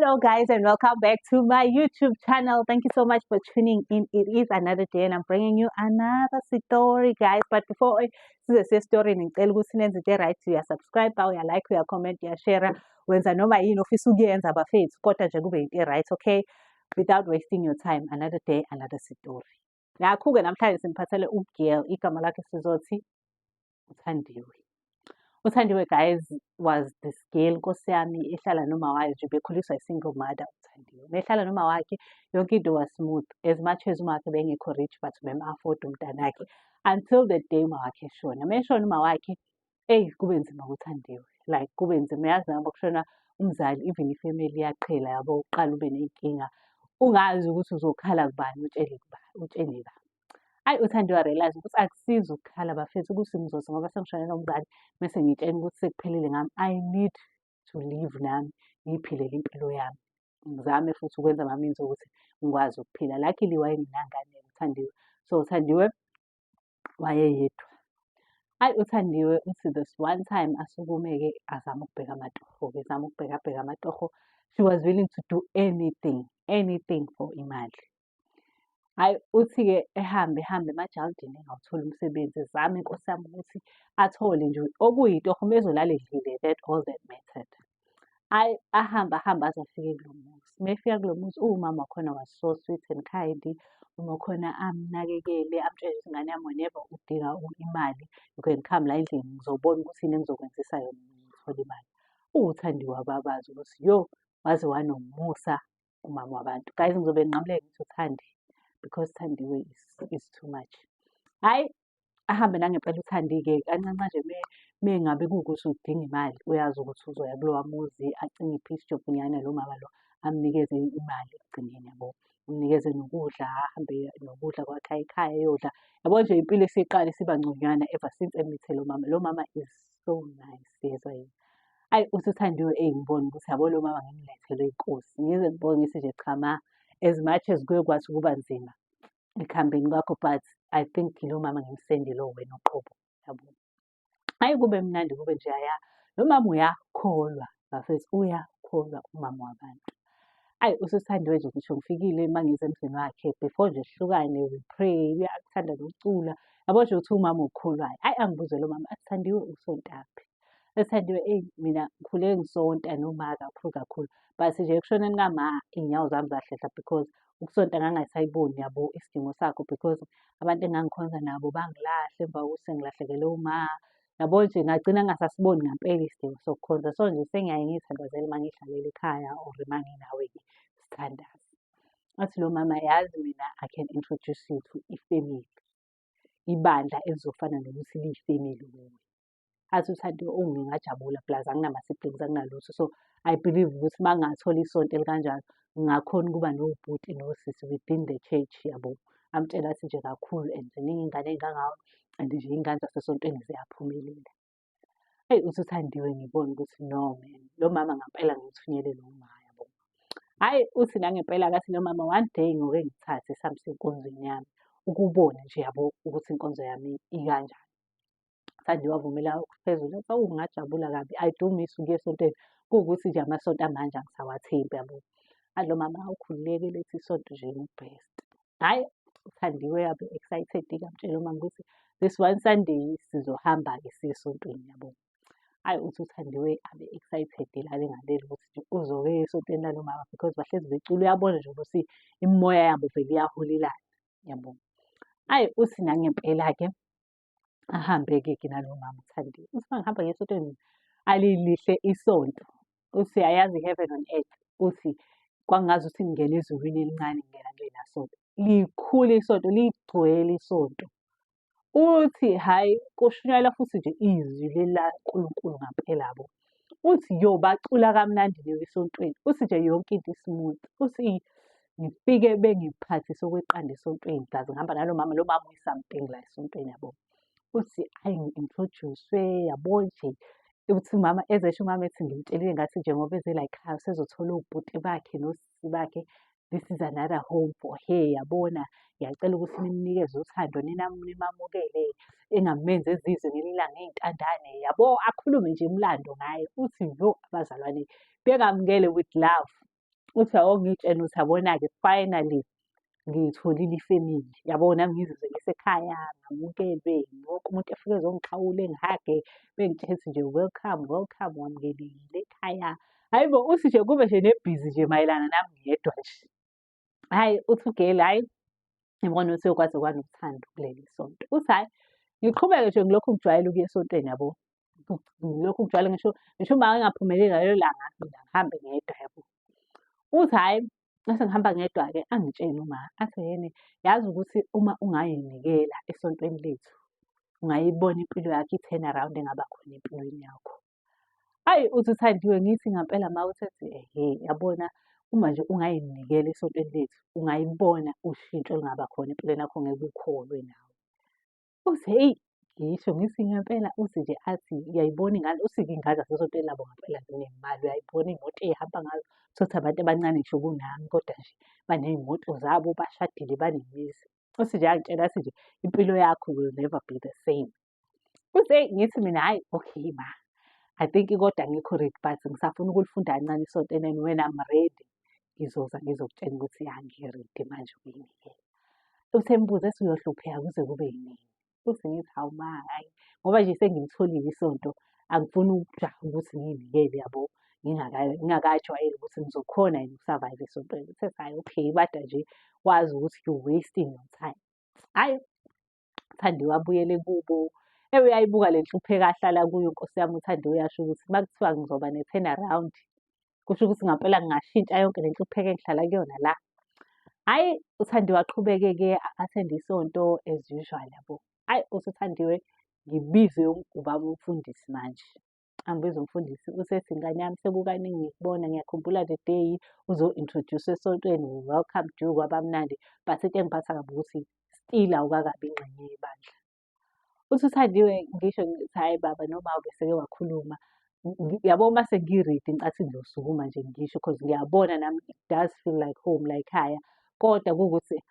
Hello guys and welcome back to my YouTube channel. Thank you so much for tuning in. It is another day and I'm bringing you another story guys. But before size story ngicela ukuthi nenze into right, uyasubscribe, uyalike, uyacomment, uyashare, wenza noma yini ofisa ukuyenza bafethu kodwa nje kube into right, okay? Without wasting your time, another day, another story. Ngakho-ke namhlanje simphathele uGirl, igama lakhe sizothi uThandiwe. UThandiwe guys was this girl nkosi yami ehlala noma wayo nje bekhuliswa i-single mother uThandiwe. Mehlala noma wakhe yonke into was smooth as much as umakhe bengekho rich but bem-afford umntanakhe until the day umawakhe eshona. Meshona umawakhe kube nzima kuThandiwe, like kube nzima. Yazi nabo kushona umzali even ifamily iyaqhela yabo uqala ube nenkinga ungazi ukuthi uzokhala kubani utshele bani. Ayi uThandiwe warealize ukuthi akusizi ukukhala bafethu kusingizothi ngoba sengishonelwe umzali mese ngitshena ukuthi sekuphelile ngami. I need to live nami ngiyiphilele impilo yami. Ngizame futhi ukwenza ama-means ukuthi ngikwazi ukuphila. Luckily wayengenangane uThandiwe. So uThandiwe wayeyedwa. Ayi uThandiwe uthi this one time asukume-ke azama ukubheka amatoho, bezama ukubhekabheka amatoho. She was willing to do anything for imali. Hayi uthi-ke ehambe emajaldini engawutholi umsebenzi, ezama inkosi yami ukuthi athole nje okuyitoho mezolala edlile, that all that mattered. Ayi ahamba aze afike kulo muzi. Mefika kulo muzi umama wakhona was so sweet and kind. Uma khona amnakekele amtshele ukuthi ingane yami whenever udinga imali you can come la endlini ngizobona ukuthi yini engizokwenzisa yona ngithole imali. UThandiwe wababaza ukuthi waze wanomusa umama wabantu. Guys ngizobe nginqamuleke ngithi uThandi because Thandiwe is too much. Hayi ahambe nangempela uThandi-ke kancane nje mengabe kuwukuthi udinga imali uyazi ukuthi uzoya kulowa muzi acinge i-piece job nyana lo mama lo amnikeze imali ekugcineni yabo. Umnikeze nokudla, ahambe nokudla kwakhe ekhaya eyodla. Yabo nje impilo esiqala siba ngconywana ever since emithe lo mama. Lo mama is so nice yezwa yini. Ayi uthi uThandiwe ngibona ukuthi yabo lo mama ngimlethele inkosi. Ngize ngibone ngithi nje cha as much as kuye kwathi ukuba nzima ekuhambeni kwakho but I think lo mama ngimsendele wena uqobo yabo. Hayi kube mnandi kube nje lo mama uyakholwa bafethu, uyakholwa umama wabantu. Ayi uSithandiwe nje ngisho ngifikile uma ngize emzini wakhe before nje sihlukane we pray, uyakuthanda nokucula yabo nje ukuthi umama okholwayo. Ayi angibuze lo mama athi Thandiwe usontaphi? Thandiwe mina ngikhule ngisonta noma kakhulu but nje ekushoneni kama iy'nyawo zami zahlehla because ukusonta ngangingasayiboni yabo isidingo sakho because abantu engangikhonza nabo bangilahla emva kokuthi sengilahlekele uma yabo nje ngagcina ngingasasiboni ngampela isidingo sokukhonza. So nje sengiyaye ngiy'thandazele uma ngihlalele ekhaya or uma nginawe-ke sithandaze. Athi lo mama yazi mina I can introduce you to ifamily, ibandla elizofana nokuthi liyifamily kuwe. Athi uThandiwe ngingajabula plus anginama-siblings anginalutho. So I believe ukuthi uma ngingathola isonto elikanjalo ngingakhona ukuba nobhuti nosisi within the church yabo. Amtshela athi nje kakhulu and ziningi iy'ngane ey'ngangawe and nje iy'ngane zasesontweni ziyaphumelela. Eyi uthi uThandiwe ngibone ukuthi no man lo mama ngampela ngimthunyelele uma yabo. Hhayi uthi nangempela kathi lo mama one day ngoke ngithathe sihambise enkonzweni yami ukubona nje yabo ukuthi inkonzo yami ikanjani. uThandiwe wavumela phezulu athi ngingajabula kabi. I do miss ukuya esontweni kuwukuthi nje amasonto amanje angisawathembi yabo. Athi lo mama ukhululeke lethi isonto nje i-best. Hhayi uThandiwe yabe excited-ke amtshela umama ukuthi this one Sunday sizohamba-ke siye esontweni yabo. Hhayi uthi uThandiwe abe excited lale ngalela ukuthi nje uzoke esontweni lalo mama because bahlezi becula uyabona nje ukuthi imimoya yabo vele iyaholelana yabo. Hhayi uthi nangempela-ke ahambe-ke nalo mama uThandiwe. Uthi uma ngihamba ngiya esontweni alilihle isonto. Uthi ayazi i-heaven on earth. Uthi kwangazuthi ngingena ezulwini elincane ngingena kulena sonto. Likhulu isonto, ligcwele isonto. Uthi hhayi kushunyayela futhi nje izwi likaNkulunkulu ngampela yabo. Uthi bacula kamnandi leyo esontweni. Uthi nje yonke into smooth. Uthi ngifike bengiphathise okweqanda esontweni ngaze ngihamba nalo mama. Lo mama uyi-something la esontweni yabo. Uthi ayi ngi-introduce-we yabo nje. Uthi umama ezesho umama ethi ngimtshelile ngathi njengoba eze la ekhaya usezothola obhuti bakhe nosisi bakhe. This is another home for her yabona. Ngiyacela ukuthi nimnikeze uthando nimamukele engamenzi ezizwe ngelinye ilanga ngey'ntandane yabo. Akhulume nje imlando ngaye. Uthi abazalwane bengamukele with love. uthi yabo ngitshena ukuthi yabona-ke finally ngiyitholile ifemili. Yabo nami ngizizwe ngisekhaya, ngamukelwe wonke umuntu efike ezongiqhawula engihage, bengitshela ukuthi nje welcome, welcome, wamukelekile ekhaya. Hhayi bo, uthi nje kube nje nebhizi nje mayelana nami ngedwa nje. Hhayi, uthi uGeli, hhayi, ngibona ukuthi kwaze kwanothando kuleli sonto. Uthi hhayi, ngiqhubeke nje ngilokhu ngijwayele ukuya esontweni yabo. Ngilokhu ngijwayele ngisho uma ngingaphumeleli ngalelo langa, mina ngihambe ngedwa yabo. Uthi hhayi, mase ngihamba ngedwa-ke angitshele uma athi yena yazi ukuthi uma ungayinikela esontweni lethu, ungayibona impilo yakho i-turn around engaba khona empilweni yakho. Hhayi, uthi Thandiwe ngithi ngampela ma uthi ehhe, yabona uma nje ungayinikela esontweni lethu, ungayibona ushintsho olungaba khona empilweni yakho ngeke ukholwe nawe. Uthi hheyi, ngisho ngithi ngempela uthi nje athi uyayibona ingane, uthi iy'ngane zasesontweni labo ngempela zinemali, uyayibona iy'moto ey'hamba ngazo, tholukuthi abantu abancane ngisho kunami, kodwa nje baney'moto zabo, bashadile, banemizi. Uthi nje yangitshela athi nje impilo yakho will never be the same. Uthi hheyi, ngithi mina hhayi, okay ma, I think kodwa angikho ready but ngisafuna ukulifunda kancane isonto and then when I'm ready, ngizoza ngizokutshela ukuthi ya ngi-ready manje ukuyinikela. Uthi embuza ethi uyohlupheka kuze kube yinini. Uthi ngithi hawu ma, hhayi, ngoba nje sengilitholile isonto, angifuni ukujaha ukuthi ngiyinikele yabo, ngingakajwayeli ukuthi ngizokhona yini uku-survive esontweni. Uthe hhayi, okay, kodwa nje wazi ukuthi you wasting your time. Hhayi, Thandiwe abuyele kubo. Ewe uyayibuka le nhlupheko ahlala kuyo Nkosi yami uThandiwe, uyasho ukuthi uma kuthiwa ngizoba ne-turn around, kusho ukuthi ngampela ngingashintsha yonke le nhlupheko engihlala kuyona la. Hhayi, uThandiwe aqhubeke-ke a-athende isonto as usual yabo. Hhayi, uthi uThandiwe ngibize ubaba umfundisi manje. Angibize umfundisi, usethi ngane yami sekukaningi ngikubona, ngiyakhumbula the day uzo-introduce-wa esontweni, we welcomed you kwabamnandi, but into engiphatha kabi ukuthi still awukakabi ingxenye yebandla. Uthi uThandiwe ngisho ngithi hhayi baba noma ubeseke wakhuluma, yabo uma sengi-ready ngicathi ngiyosukuma nje ngisho cause ngiyabona nami it does feel like home la ekhaya, kodwa kuwukuthi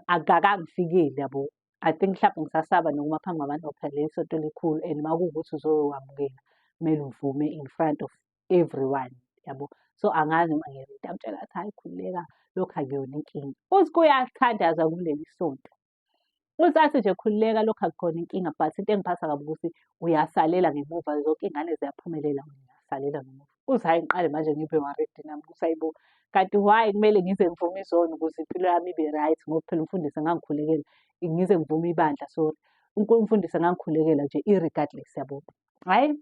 akakangifikeli yabo. I think mhlampe ngisasaba nokuma phambi kwabantu ngoba phela leli sonto likhulu and uma kuwukuthi uzokwamukela, kumele uvume in front of everyone yabo. So angazi noma ngi-ready, amtshela athi hhayi khululeka, lokhu akuyona inkinga. Uthi kuyathandaza kuleli sonto. Uthi athi nje khululeka lokhu akukona inkinga but into engiphatha kabi ukuthi uyasalela ngemuva, zonke iy'ngane ziyaphumelela wena uyasalela ngemuva. Uthi hhayi ngiqale manje ngibe worried nami ukuthi hayi bo, kanti why kumele ngize ngivume izono ukuze impilo yami ibe right ngoba phela umfundisi angangikhulekela, ngize ngivume ibandla sorry. Umfundisi angangikhulekela nje irregardless yabo. Hhayi,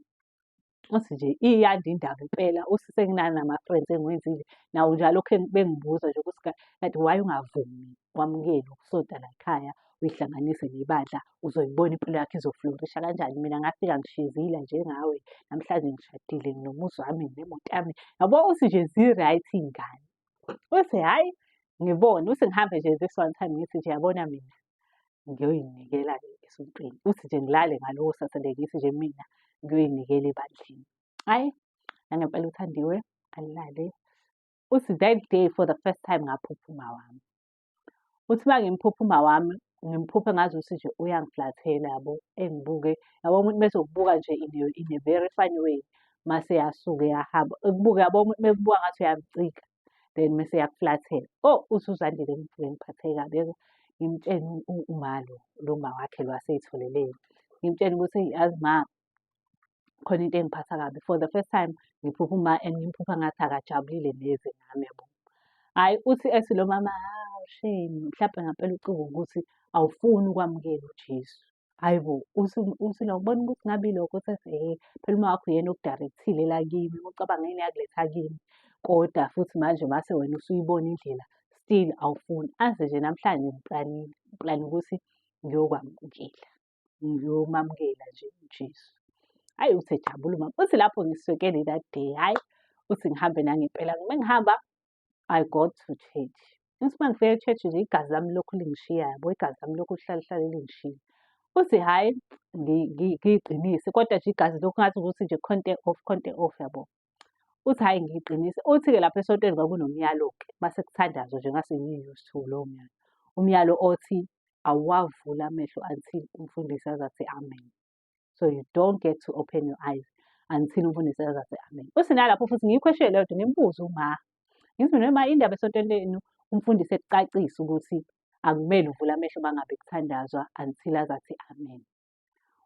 uthi nje iyanda indaba impela, uthi senginanama-friends engiwenzile, nawo njalo bengibuza nje ukuthi kanti why ungavumi wamukela ukusonta la ekhaya, uyihlanganise nebandla, uzoyibona impilo yakho izo-flourish-a kanjani. Mina ngafika ngishizile njengawe, namhlanje ngishadile, nginomuzi wami, nginemoto yami. Yabo uthi nje zi-right iy'ngane. Uthi hhayi, ngibone, uthi ngihambe nje this one time ngithi nje yabona mina ngiyoyinikela-ke esontweni. Uthi nje ngilale ngalowo Saturday ngithi nje mina ngiyoyinikela ebandleni. Hhayi, nangempela uThandiwe alale. Uthi that day for the first time ngaphupha uma wami. Uthi uma ngimphupha wami, ngimphuphe ngazukuthi nje uyangiflathela yabo, engibuke, yabo umuntu mese ukubuka nje in a very funny way, mase eyasuke eyahamba. Ukubuke yabo umuntu mekubuka ngathi uyamcika, then mese eyakuflathela. Oh, uthi uZandile ngivuke ngiphatheke kabi yebo. Ngimtshele uma lo ma wakhe lo asey'tholele. Ngimtshele ukuthi yazi ma, khona into engiphatha kabi. For the first time ngiphupha uma and ngimphupha ngathi akajabulile neze nami yabo. Hhayi, uthi ethi lo mama, hawu shame, mhlampe ngampela ucike ukuthi awufuni ukwamukela uJesu. Hhayi bo, uthi lo ngibona ukuthi ngabe ilokho, usethi phela uma wakho uyena okudarekthile la kimi, ucabanga yini yakuletha kimi, kodwa futhi manje mase wena usuyibona indlela, still awufuni. Aze nje namhlanje ngiplane ukuthi ngiyokwamukela, ngiyomamukela nje uJesu. Hhayi, uthi ejabule umama. Uthi lapho ngiswekele that day, hhayi, uthi ngihambe nangempela. Uma ngihamba, I got to church. Ngithi uma ngifika e-church nje igazi lami lokhu lingishiya yabo, igazi lami lokhu lihlale lingishiya. Uthi hhayi, ngiyiqinise, kodwa nje igazi lokhu ngathi ukuthi nje khonte off yabo. Uthi hhayi ngiyiqinise. Uthi-ke lapha esontweni kwakunomyalo-ke, mase kuthandazwa nje ngase ngi-used to lowo myalo. Umyalo othi awuwavuli amehlo until umfundisi aze athi amen. So you don't get to open your eyes until umfundisi aze athi amen. Uthi nalapho futhi ngiyikhweshile leyo nto ngimbuze uma Ngithi mina noma indaba esontweni lenu umfundisi ekucacisa ukuthi akumele uvule amehlo uma ngabe kuthandazwa until aze athi amen.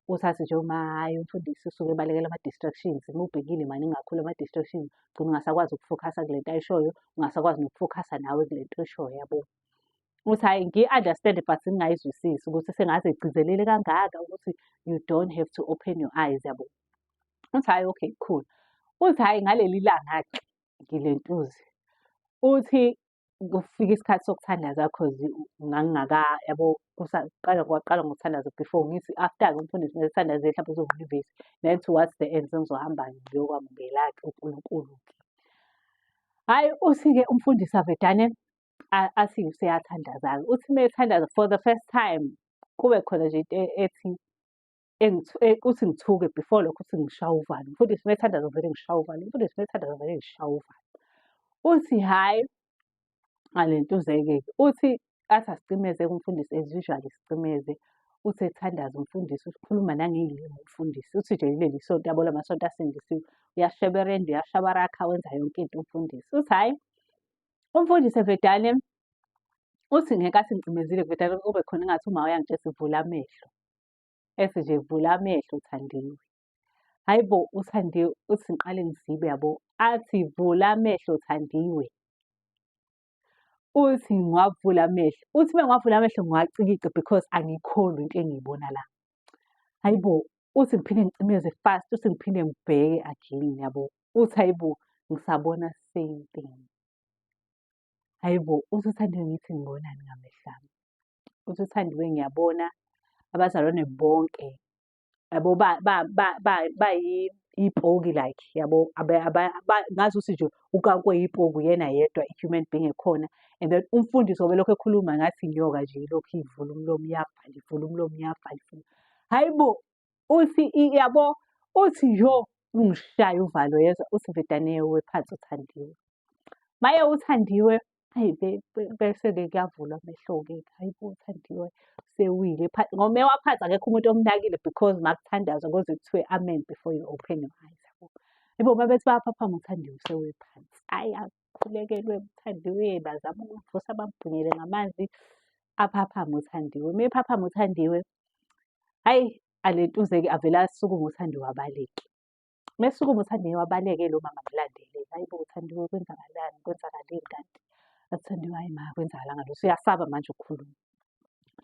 Uthathe nje uma hhayi umfundisi usuke ebalekela ama-distractions, uma ubhekile maningi kakhulu ama-distractions, ugcine ungasakwazi ukufokhasa kule nto ayishoyo, ungasakwazi nokufokhasa nawe kule nto oyishoyo, yabo. Uthi hhayi ngiyi-understand-e but ngingayizwisisi ukuthi sengaze egcizelele kangaka ukuthi you don't have to open your eyes, yabo. Uthi hhayi okay cool. Uthi hhayi ngaleli langa-ke ngilentuze. Uthi kufika isikhathi sokuthandaza cause yabo kwaqala ngokuthandaza before ngithi after-ke umfundisi uma ethandazile mhlampe uzovula ivesi, then towards the end sengizohamba ngiyokwamukela-ke uNkulunkulu-ke. Hhayi uthi-ke umfundisi avedane athi useyathandaza-ke. Uthi uma ethandaza for the first time kube khona nje into ethi uthi ngithuke before lokho uthi ngishaye uvalo. Umfundisi uma ethandaza vele ngishaye uvalo, umfundisi uma ethandaza vele ngishaye uvalo. Uthi hhayi ngale ntuze-ke uthi athi asicimeze-ke umfundisi as usual sicimeze. Uthi ethandaza umfundisi ukhuluma nangey'limi umfundisi. Uthi nje leli sonto yabo lamasonto asindisiwe uyasheberenda, uyashabarakha, wenza yonke into umfundisi. Uthi hhayi umfundisi evedane uthi ngenkathi ngicimezile vedane kube khona engathi uma uyangitshela vula amehlo. Ethi nje vula amehlo Thandiwe. Hhayi bo uThandiwe uthi ngiqale ngizibe yabo. Athi vula amehlo Thandiwe. Uthi ngiwavula amehlo. Uthi uma ngiwavula amehlo ngiwacikice because angiyikholwa into engiyibona la. Hhayi bo, uthi ngiphinde ngicimeze fast, uthi ngiphinde ngibheke again yabo. Uthi hhayi bo, ngisabona same thing. Hhayi bo, uthi uThandiwe ngithi ngibonani ngamehlo ami. Uthi uThandiwe ngiyabona abazalwane bonke yabo bayibhoki like yabo ngazuthi nje ukakweyibhoki uyena yedwa i-human being ekhona. And then umfundisi obelokhu ekhuluma ngathi inyoka nje ilokhu ivula umlomo iyavala, ivula umlomo iyavala, ivula. Hhayi bo, uthi yabo, uthi yo ungishaya uvalo yezwa, uthi vedane wephansi uThandiwe. Maye uThandiwe, hhayi bese-ke kuyavulwa amehlo-ke. Hhayi bo uThandiwe sewile phansi ngoba uma ewaphansi akekho umuntu omnakile because makuthandazwa kuze kuthiwe amen before you open your eyes, yabo. Yabo uma bethi bayaphaphama uThandiwe sewephansi. Hhayi akhulekelwe uThandiwe bazama ukumvusa bamgqunyele ngamanzi aphaphame uThandiwe. Uma ephaphama uThandiwe, hhayi alentuze-ke avele asukume uThandiwe abaleke. Uma esukuma uThandiwe abaleke lo mama amlandele. Hhayi bo uThandiwe kwenzakalani, kwenzakaleni kanti? Athi uThandiwe hhayi ma akwenzakalanga lutho, usuyasaba manje ukukhuluma.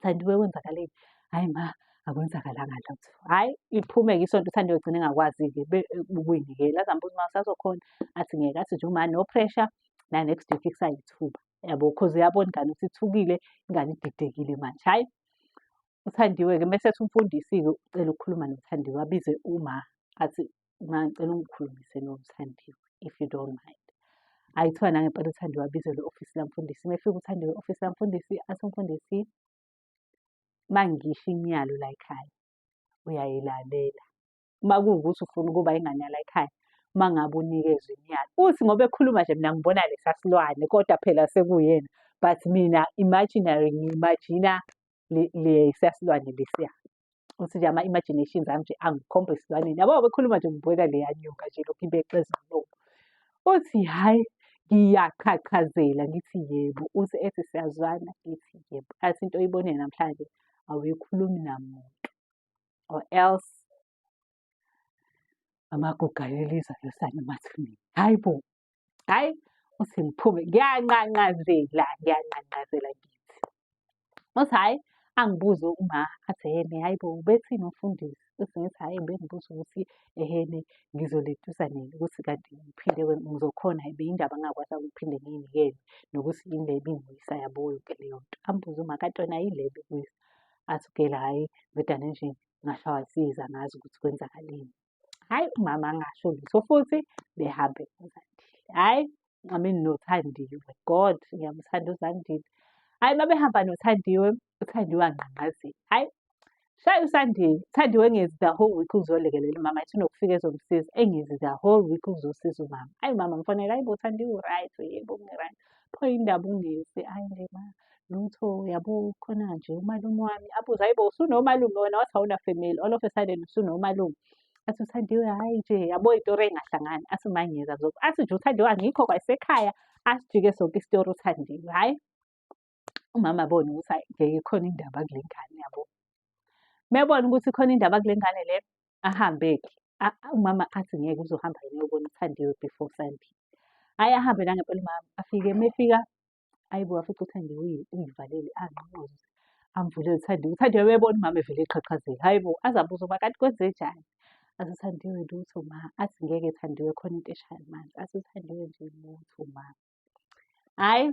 Thandiwe kwenzakaleni? Hhayi ma akwenzakalanga lutho. Hhayi iphume-ke isonto uThandiwe egcine engakwazi-ke ukuy'nikela. Aze ambuze uma usazokhona, athi ngeke, athi nje uma no pressure na-next week kusayithuba. Yabo cause uyabona ingane ukuthi ithukile, ingane ididekile manje. Hhayi uThandiwe-ke uma esethi umfundisi-ke ucela ukukhuluma noThandiwe abize uma athi ma ngicela ungikhulumise noThandiwe if you don't mind. Hhayi kuthiwa nangempela uThandiwe abizelwe e-ofisi lamfundisi. Uma efika uThandiwe e-ofisi lamfundisi athi umfundisi uma ngisho imiyalo la ekhaya uyayilalela. Uma kuwukuthi ufuna ukuba ingane yala ekhaya, uma ngabe unikezwe imiyalo. Uthi ngoba ekhuluma nje mina ngibona lesiya silwane kodwa phela sekuyena. But mina imaginary ngi-imagine lesiya silwane lesiya. Uthi nje ama-imaginations ami nje angikhomba esilwaneni. Yabo bekhuluma nje ngibona leya nyoka nje ilokhu ibeqeza umlomo. Uthi hhayi ngiyaqhaqhazela ngithi yebo. Uthi ethi siyazwana ngithi yebo. Athi into oyibone namhlanje awuyikhulumi namuntu or else amagugu ayeliza losane emathuneni. Hhayi bo, hhayi uthi ngiphume ngiyanqanqazela ngithi. Uthi hhayi angibuze uma athi ehene hhayi bo ubethini umfundisi? Uthi ngithi hhayi bengibuza ukuthi ehene ngizolethusa nini ukuthi kanti ngiphinde ngizokhona beyindaba engingakwazi ukuphinde ngiyinikele nokuthi yini le ebingiyisa yabo yonke leyo nto. Ambuze uma kanti wena yini le ebikuyisa? Athi ugela hhayi vedane nje ngashawa yisiyezi angazi ukuthi kwenzakaleni. Hhayi umama angasho lutho futhi behambe noZandile. Hhayi I mean noThandiwe. God ngiyamthanda uZandile. Hhayi uma behamba noThandiwe, uThandiwe anqanqazela. Hhayi shaya uSandile, uThandiwe engizi the whole week uzolekelela umama ethi unokufika ezomsiza. Engizi the whole week uzosiza umama. Hhayi umama ngifonela hayi bo Thandiwe u-right, yebo ngi-right. Pho yini indaba ungezi? Hhayi nje ma lutho yabo khona nje umalume wami. Abuze hhayi bo usunomalume wena wathi awuna family all of a sudden usunomalume. Athi uThandiwe hhayi nje yabo iy'tori ey'ngahlangani. Athi uma ngiyeza athi nje uThandiwe angikho kwasekhaya asijike sonke isitori uThandiwe. Hhayi, umama abone ukuthi hhayi ngeke khona indaba kule ngane yabo. Mebona ukuthi khona indaba kule ngane le, ahambe-ke. Umama athi ngeke uzohamba yena uyobona uThandiwe before Sunday. Hhayi ahambe nangempela umama, afike mefika, ayibo wafica uThandiwe uy'valele anqonqoze, amvulele uThandiwe. UThandiwe mebona umama evele eqhaqhazela, hhayi bo, aze abuze uma kanti kwenzenjani. Athi uThandiwe lutho ma, athi ngeke Thandiwe khona into eshaya amanzi. Athi uThandiwe nje lutho ma. Hhayi,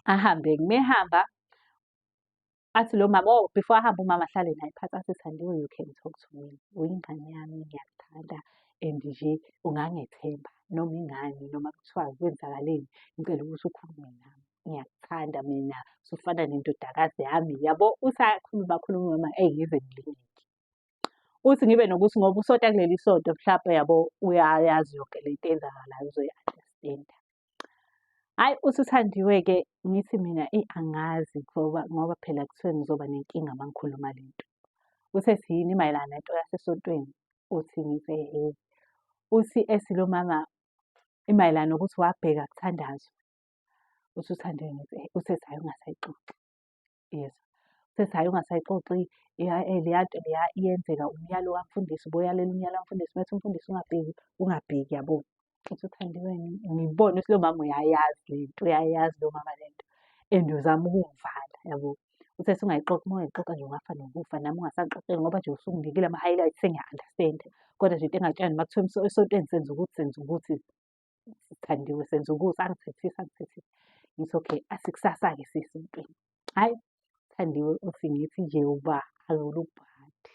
ahambe-ke mehamba, athi lo mama, oh, before ahambe umama ahlale naye phansi athi Thandiwe you can talk to me. Uyingane yami, ngiyakuthanda and nje ungangethemba noma ingani noma kuthiwa kwenzakaleni, ngicela ukuthi ukhulume nami. Ngiyakuthanda mina, usufana nendodakazi yami yabo. Usakhuluma akhuluma umama ngize ngilingeke. Uthi ngibe nokuthi ngoba usonta kuleli sonto mhlampe yabo uyayazi yonke le nto eyenzakalayo uzoyi-understand-a. Hhayi, uthi uThandiwe-ke ngithi mina eyi angazi ngoba phela kuthiwe ngizoba nenkinga uma ngikhuluma le nto. Uthi ethi yini mayelana nento yasesontweni? Uthi ngithi uthi ethi lo mama imayelana nokuthi wabheka kuthandazwe. Uthi uThandiwe ngithi uthi ethi hhayi ungasayixoxi. Yezwa. Uthi ethi hhayi ungasayixoxi leya nto leya iyenzeka umyalo kamfundisi, uboyalela umyalo kamfundisi. Methi umfundisi ungabheki, ungabheki yabo. Uthi uThandiwe ngibone ukuthi lo mama uyayazi le nto, uyayazi lo mama le nto and uzama ukungivala yabo. Uthe ethi ungayixoxi, uma ungayixoxa nje ungafa nokufa nami ungasangixoxeli ngoba nje usunginikile ama-highlights sengiya-understand-a. Kodwa nje into engakutshela uma kuthiwa esontweni senza ukuthi Thandiwe senza ukuthi angithethisi angithethisi. Ngithi okay, athi kusasa-ke siye esontweni. Hhayi, Thandiwe uthi ngithi nje uba akulubhadi.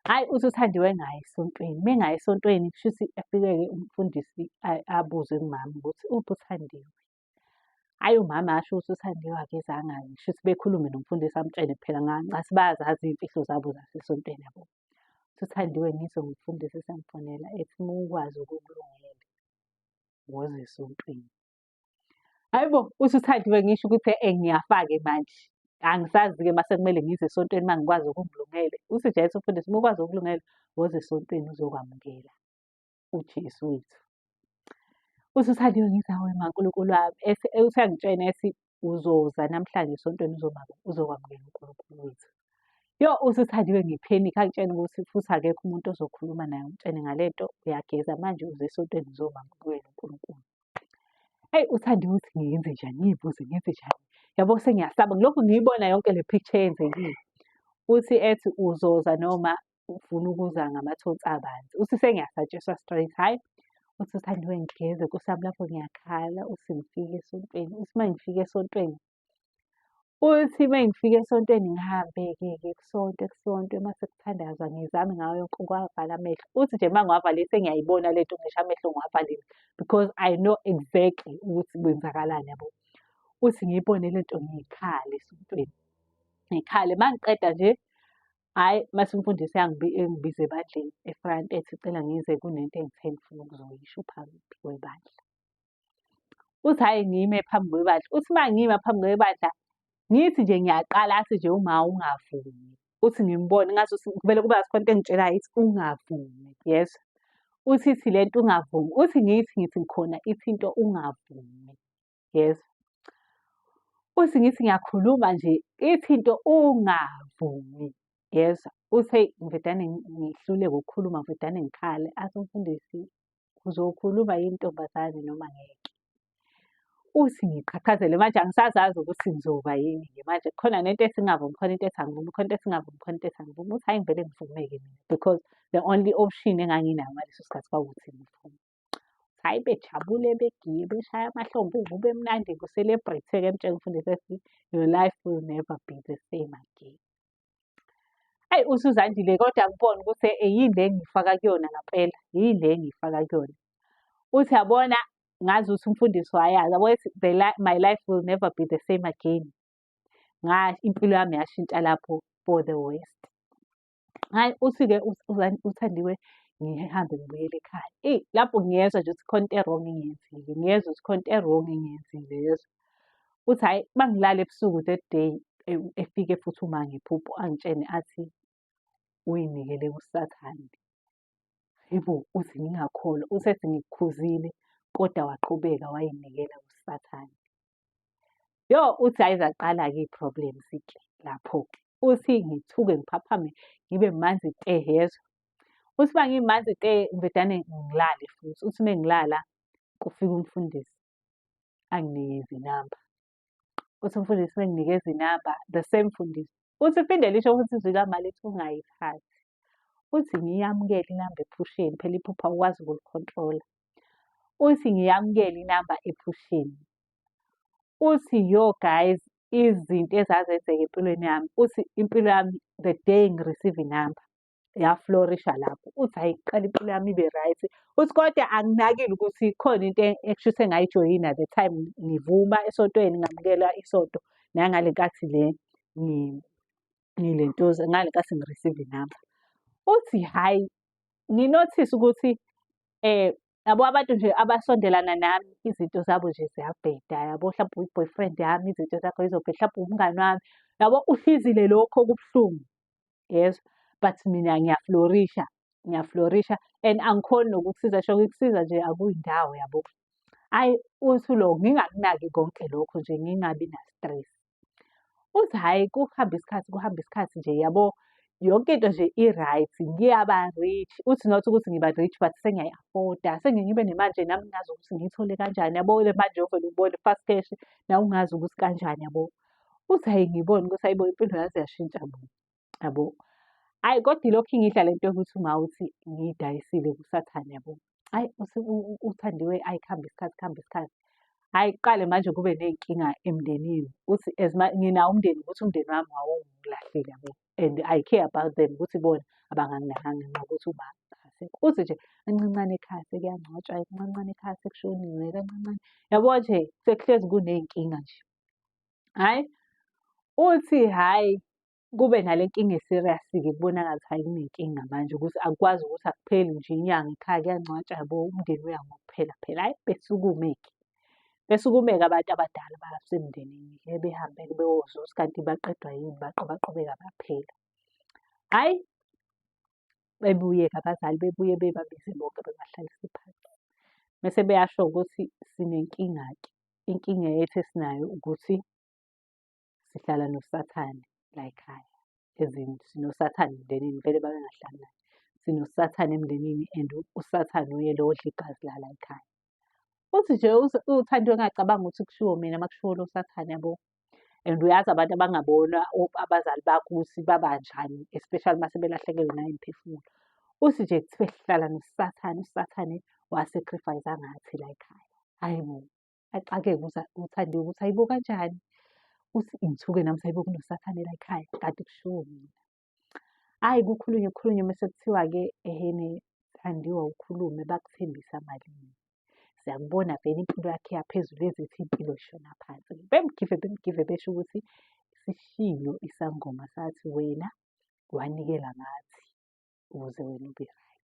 Hhayi, uthi uThandiwe engaya esontweni. Uma engaya esontweni kushuthi afike-ke umfundisi abuze kumama ukuthi uphi uThandiwe. Hhayi, umama asho ukuthi uThandiwe akezanga kushuthi bekhulume nomfundisi amtshele phela ngathi bayazazi iy'mfihlo zabo zasesontweni yabo. Uthi uThandiwe ngizwe ngumfundisi esangifonela ethi uma ukwazi okukulungele woza esontweni. Hhayi bo, uthi uThandiwe ngisho ukuthi ngiyafa-ke manje. Angisazi-ke mase kumele ngize esontweni uma ngikwazi okungilungele. Uthi nje ethi umfundisi uma ukwazi okulungele woza esontweni uzokwamukela uJesu wethu. Uthi uThandiwe ngithi hawe ma Nkulunkulu wami, uthi angitshena ethi uzoza namhlanje esontweni uzokwamukela uNkulunkulu wethu. Yo, uthi uThandiwe ngiphenikha angitshena ukuthi futhi akekho umuntu ozokhuluma naye umtshene ngale nto, uyageza manje uze esontweni uzomamukela uNkulunkulu. Eyi, uThandiwe uthi ngiyenze njani, ngiy'buze ngenze njani. Yabo sengiyasaba ngilokhu ngiyibona yonke le picture eyenzekile. Uthi ethi uzoza noma ufuna ukuza ngamathonsi abanzi. Uthi sengiyasatshiswa straight, hhayi. Uthi uThandiwe ngigeze Nkosi yami lapho ngiyakhala. Uthi ngifike esontweni. Uthi uma ngifika esontweni, uthi uma ngifika esontweni ngihambe-ke kusonto mase kuthandazwa ngizame ngayo yonke ukuwavala amehlo. Uthi nje uma ngiwavalile sengiyayibona le nto ngisho amehlo ngiwavalile because I know exactly ukuthi kwenzakalani yabo. Uthi ngiyibone le nto ngikhale esontweni. Ngikhale uma ngiqeda nje, hhayi mase umfundisi engibiza ebandleni e-front ethi cela ngize kunento engithe ngifuna ukuzoyisho phambi kwebandla. Uthi hhayi ngime phambi kwebandla. Uthi uma ngima phambi kwebandla, ngithi nje ngiyaqala athi nje uma ungavumi. Uthi ngimbone ngazuthi kumele kube khona into engitshelayo ithi ungavumi, yezwa. Uthi ithi le nto ungavumi. Uthi ngithi khona ithi into ungavumi, yezwa. Uthi ngithi ngiyakhuluma nje ithi into ungavumi, yezwa. Uthi hheyi ngivedane ngihluleke ukukhuluma ngivedane ngikhale. Athi umfundisi uzokhuluma yini ntombazane noma ngeke? Uthi ngiqhaqhazele manje angisazazi ukuthi ngizoba yini-ke manje khona nento ethi ngingavumi, khona into ethi angivumi, khona into ethi ngingavumi, khona into ethi angivumi. Uthi hhayi ngivele ngivume-ke mina because the only option enganginayo ngaleso sikhathi kwakuthi ngivume. Hhayi bejabule begiye beshaya amahlombe kube mnandi ku-celebrate-ke emtshela umfundisi ethi your life will never be the same again. Hhayi uthi uZandile kodwa ngibone ukuthi yini le engiyifaka kuyona ngampela, yini le engiyifaka kuyona. Uthi yabona ngazi ukuthi umfundisi wayazi yabo ethi my life will never be the same again. Impilo yami yashintsha lapho for the worst. Hhayi uthi-ke uThandiwe ngihambe ngibuyele ekhaya. Eyi lapho ngiyezwa nje ukuthi khona into e-wrong engiyenzile, ngiyezwa ukuthi khona into e-wrong engiyenzile yezwa. Uthi hhayi uma ngilala ebusuku that day efike futhi uma ngephupho angitshene athi uy'nikele kuSathane. Yebo uthi ngingakholwa, uthi ethi ngikukhuzile kodwa waqhubeka wayinikela kuSathane. Uthi hhayi zaqala-ke iy'problems-ke lapho-ke. Uthi ngithuke ngiphaphame ngibe manzi te yezwa. Uthi uma ngimanzi te ngivedane ngilale futhi. Uthi uma ngilala kufika umfundisi anginikeze inamba. Uthi umfundisi uma enginikeza inamba, the same mfundisi. Uthi phinde lisho futhi izwi lami lithi ungayithathi. Uthi ngiyamukele inamba ephusheni, phela iphupho awukwazi ukulikhontrola. Uthi ngiyamukele inamba ephusheni. Uthi guys, izinto ezazenzeka empilweni yami. Uthi impilo yami the day ngi-receive inamba yaflorisha lapho. Uthi hhayi kuqala impilo yami ibe right. Uthi kodwa anginakile ukuthi khona into ekushuthi engayijoyina the time ngivuma esontweni ngamukela isonto nangale nkathi le ngilentuza ngale nkathi ngi-receive inamba. Uthi hhayi nginothise ukuthi yabo abantu nje abasondelana nami izinto zabo nje ziyabheda yabo, hlampe uyi-boyfriend yami izinto zakho zizobheda, hlampe umngani wami yabo uhlizile lokho okubuhlungu yezwa. But mina ngiyaflorisha and angikhoni nokukusiza sho ukukusiza nje akuyindawo yabo. Hhayi uthi lo ngingakunaki konke lokho nje ngingabi na-stress. Uthi hhayi kuhamba isikhathi nje yabo yonke into nje i-right, ngiyaba-rich. Uthi not ukuthi ngiba-rich but sengiyayi-afford-a, sengibe nemali nje nami ngingazi ukuthi ngiyithole kanjani yabo, le mali nje ovele ubone fast cash nawe ungazi ukuthi kanjani yabo. Uthi hhayi ngibone ukuthi hayibo impilo yaze yashintsha bo yabo. Hhayi kodwa ilokhu ngidla le nto yokuthi mawuthi ngiyidayisile kuSathane yabo. Hhayi uthi uThandiwe ayi kuhambe isikhathi. Hhayi kuqale manje kube ney'nkinga emndenini. Uthi nginawo umndeni ukuthi umndeni wami wawungilahlile yabo. And I care about them ukuthi bona abanganginakanga ngenxa yokuthi uba akasekho. Uthi nje kancancane ekhaya sekuyangcwatshwa, kancancane ekhaya sekushoniwe, kancancane. Yabo nje sekuhlezi kuney'nkinga nje. Hhayi uthi hhayi kube nale nkinga e-serious-ke kubonakala ukuthi hhayi kunenkinga manje ukuthi akukwazi ukuthi akupheli nje inyanga ekhaya kuyangcwatshwa yabo, umndeni uya ngokuphela phela. Hhayi besukumeka abantu abadala basemndenini-ke behambe-ke beyozuza kanti baqedwa yini baqobaqobeka baphela. Hhayi bebuye-ke abazali bebuye bebabize bonke bebahlalisa phansi. Mese beyasho ukuthi sinenkinga-ke. Inkinga yethu esinayo ukuthi sihlala noSathane la ekhaya. SinoSathane emndenini vele babengahlali naye. SinoSathane emndenini and uSathane uye lo odla igazi lala ekhaya. Uthi nje uThandiwe ngingacabanga ukuthi kushiwo mina uma kushiwo lo Sathane yabo. And uyazi abantu abangabona abazali bakho ukuthi babanjani, especially uma sebelahlekelwe nayimiphefumulo. Uthi nje kuthiwe sihlala noSathane, uSathane wa-sacrifice-a ngathi la ekhaya. Hhayi bo, aqake-ke uThandiwe ukuthi hayibo kanjani? Uthi ngithuke nami hayibo kunoSathane la ekhaya kanti kushiwo mina. Hhayi kukhulunywe mese kuthiwa-ke ehene Thandiwe awukhulume bakuthembisa malini. Siyakubona vele impilo yakhe yaphezulu ezithi impilo ishona phansi. Bemgive besho ukuthi sishilo isangoma sathi wena wanikela ngathi ukuze wena ube right.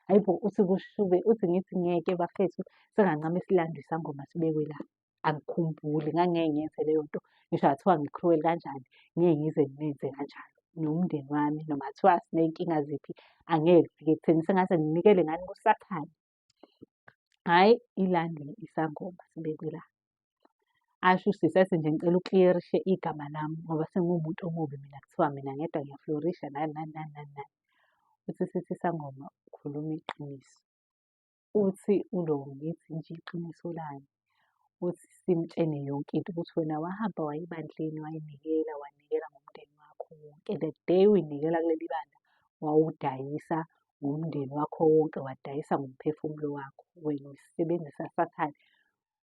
Hayibo uthi kushube uthi ngithi ngeke bafethu sengancama silandwe isangoma sibekwe la. Angikhumbuli ngangeke ngenze leyo nto. Ngisho ngathiwa ngi-cruel kanjani, ngeke ngize ngenze kanjalo. Nomndeni wami noma kuthiwa siney'nkinga ziphi, angeke kufike ekutheni sengaze nginikele ngani kuSathane. Hhayi ilandwe isangoma sibekwe la. Asho usisi ethi nje ngicela ukliyerishe igama lami ngoba sengiwumuntu omubi mina kuthiwa mina ngedwa ngiyaflorisha nani. Uthi sithi isangoma ukhuluma iqiniso. Uthi ngithi nje iqiniso lani. Uthi simtshene yonke into ukuthi wena wahamba waya ebandleni wanikela ngomndeni wakho wonke. The day uyinikela kuleli bandla wawudayisa ngomndeni wakho wonke, wadayisa ngomphefumulo wakho. Wena uyisebenzisa Sathane.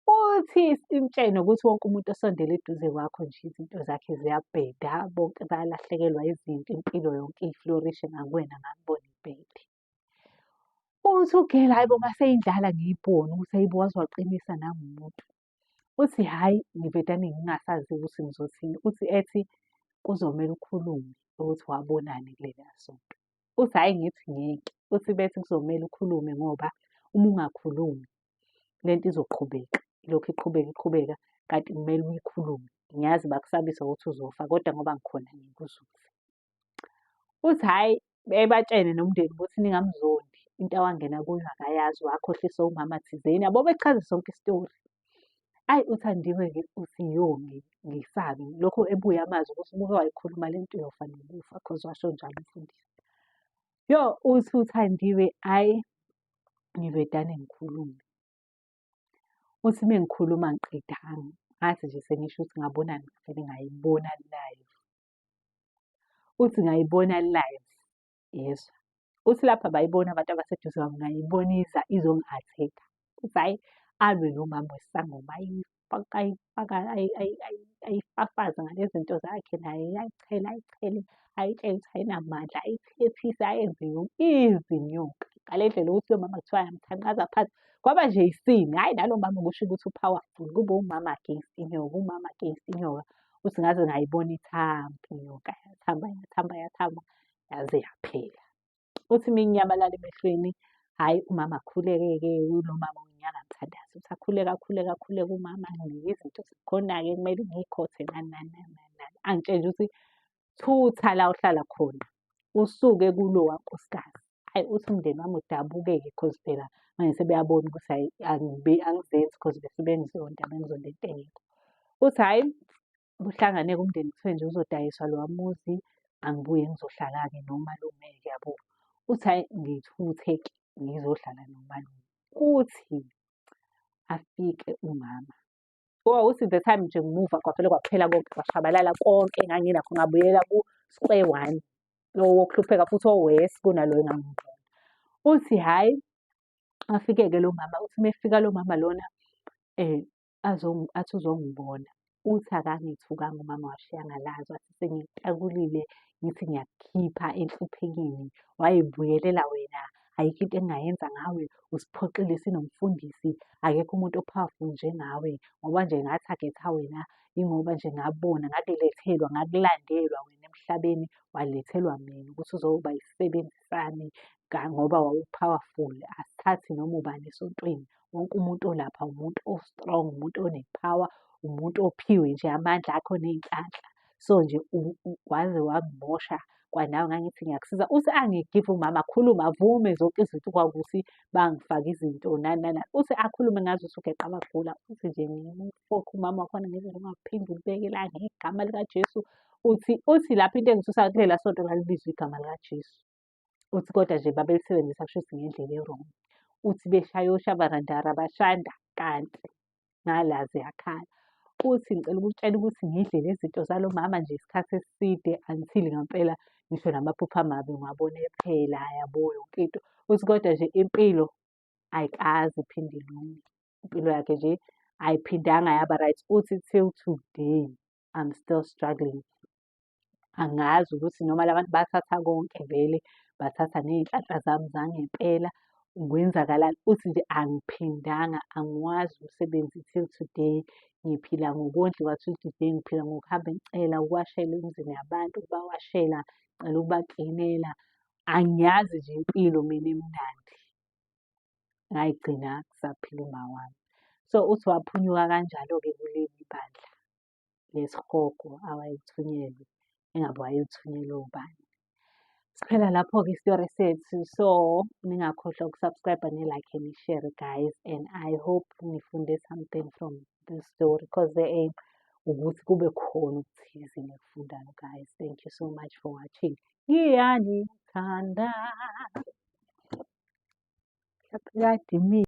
Uthi simtshene ukuthi wonke umuntu osondele eduze kwakho nje izinto zakhe ziyabheda, bonke bayalahlekelwa izinto, impilo yonke iflorishe ngakuwena ngakubona ibhede. Uthi ugela hayibo uma seyindlala ngiyibone ukuthi hayibo waze waqinisa nangumuntu. Uthi hhayi ngivedane ngingasazi ukuthi ngizothini. Uthi ethi kuzomele ukhulume ukuthi wabonani kuleliya sonto. Uthi hhayi ngithi ngeke. Uthi bethi kuzomele ukhulume ngoba uma ungakhulumi le nto izoqhubeka. Ilokhu iqhubeka kanti kumele uyikhulume. Ngiyazi bakusabisa ukuthi uzofa kodwa ngoba ngikhona ngeke uzufe. Uthi hhayi bebatshene nomndeni ukuthi ningamzondi. into awangena kuyo akayazi, wakhohliswa umama thizeni, yabo bechaze sonke isitori. Ayi uThandiwe-ke uthi yo ngisabe lokho ebuye amazi ukuthi ubuke wayikhuluma le nto uyofanele ukufa cause washo njalo umfundisi. Yo uthi uThandiwe, hhayi ngibedane ngikhulume. Uthi uma ngikhuluma angiqedanga, ngathi nje sengisho ukuthi ngabonani vele ngayibona live. Uthi ngayibona live, yezwa. Uthi lapho abayibona abantu abaseduze kwami ngayibona izongi-attack-a. Uthi hhayi alwe nomama wesangoma ayifafaze ngale zinto zakhe naye ayichele ayitshele ukuthi ayinamandla ayiphephise ayenze yonke izinyoka. Ngale ndlela ukuthi lo mama kuthiwa ayamthanqaza phansi kwaba nje isini, hhayi nalo mama kusho ukuthi u-powerful, kube umama against inyoka, umama against inyoka. Uthi ngaze ngayibona ithamba inyoka yathamba yathamba yathamba yaze yaphela. Uthi uma inyamalala emehlweni, hhayi umama akhuleke-ke ulo mama ngiyangamthandazi. Uthi akhuleke akhuleke akhuleke umama anginike izinto zakhona-ke kumele ngiyikhothe nani nani nani nani nani. Angitshele nje ukuthi thutha la ohlala khona usuke kulo wankosikazi. Hhayi uthi umndeni wami udabuke-ke cause phela manje sebeyabona ukuthi hhayi angizenzi cause bese bengizonda bengizonda into engekho. Uthi hhayi buhlangane-ke umndeni kuthiwe nje uzodayiswa loya muzi angibuye ngizohlala-ke nomalume-ke yabo. Uthi hhayi ngithuthe-ke ngizohlala nomalume. Uthi afike umama. Oh uthi the time nje ngimuva kwavele kwaphela konke kwashabalala konke enganginakho ngabuyela ku-square one. Lo wokuhlupheka futhi o-worse kunalo engangikubona. Uthi hhayi afike-ke lo mama, uthi uma efika lo mama lona athi uzongibona. Uthi akangithukanga umama washiya ngalazi wathi sengikuxakulile ngithi ngiyakukhipha enhluphekeni. Wayibuyelela wena, ayikho into engingayenza ngawe, usiphoqile sinomfundisi, akekho umuntu o-powerful njengawe. Ngoba nje nga-target-a wena, yingoba nje ngakubona ngakulandelwa wena emhlabeni, walethelwa mina ukuthi uzoba isisebenzi sami ngoba wawu-powerful. Asithathi noma ubani esontweni, wonke umuntu olapha umuntu o-strong, umuntu one-power, umuntu ophiwe nje amandla akho ney'nhlanhla. So nje waze wangimosha kwanawe ngangithi ngiyakusiza. Uthi angi-give umama akhulume avume zonke izinto kwakuthi bangifaka izinto nani nani. Uthi akhulume ngaze usugeqa amagula. Uthi nje ngimfokhe umama wakhona ngendlela ongaphinde ulibeke la ngegama likaJesu. Uthi lapho into engithusayo kulela sonto lalibizwa igama likaJesu. Uthi kodwa nje babelisebenzisa kushuthi ngendlela e-wrong. Uthi beshaya oshabarandara bashanda kanti ngalazi yakhala. Uthi ngicela ukutshela ukuthi ngidle lezi zinto zalo mama nje isikhathi eside until ngampela ngisho namaphupho amabi ngiwabona ephela yabo yonke into. Uthi kodwa nje impilo ayikaze iphinde ilunge. Impilo yakhe nje ayiphindanga yaba right. Uthi till today I'm still struggling. Angazi ukuthi noma la bantu bathatha konke vele bathatha ney'nhlanhla zami zangempela kwenzakalani. Uthi nje angiphindanga angiwazi umsebenzi till today. Ngiphila ngokondliwa till today, ngiphila ngokuhamba ngicela ukuwashela emizini yabantu, ukubawashela, ngicela ukubaklinela. Angiyazi nje impilo mina emnandi. Ngayigcina kusaphila uma wami. So uthi waphunyuka kanjalo-ke kuleli bandla lesihogo awayethunyelwe engabe wayelithunyelwe ubani. Siphela lapho-ke isitori sethu. So ningakhohlwa uku-subscribe-a ni-like ni-share guys, and I hope nifunde something from this story because the aim ukuthi kube khona okuthize enikufundayo guys. Thank you so much for watching. Ngiyanithanda.